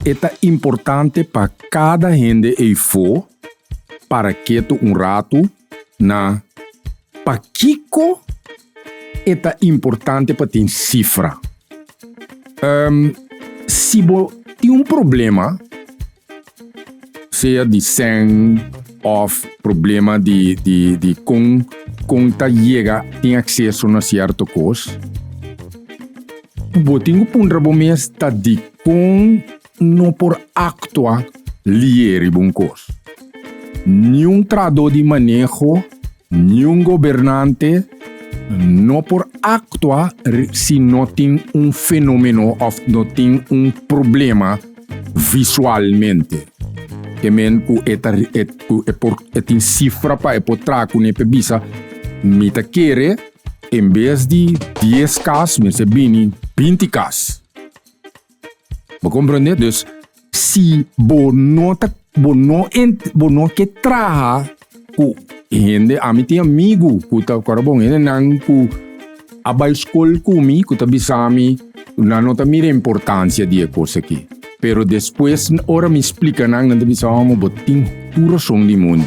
é importante para cada gente aí for para que rato na para Kiko é importante para ter cifra. Se você tem problema, seja de sangue ou problema de com tem acesso a certa coisa, você tem que pôr de com não por actuar liere bom coisa. Nenhum trador de manejo, nenhum governante não por actuar se não tem fenômeno ou não tem problema visualmente. Que men ku tem cifra para por trago ne pebisa mita querer em vez de 10 casos, mas é 20 casos. Você compreende? Dus se você não que traga com gente, a mim tem amigo que tá agora bom, ele não que a escola comigo, que tá bisami, não tá mira importância de coisa aqui. Pero depois, ora me explica não tá bisami, botin puro som de mundo.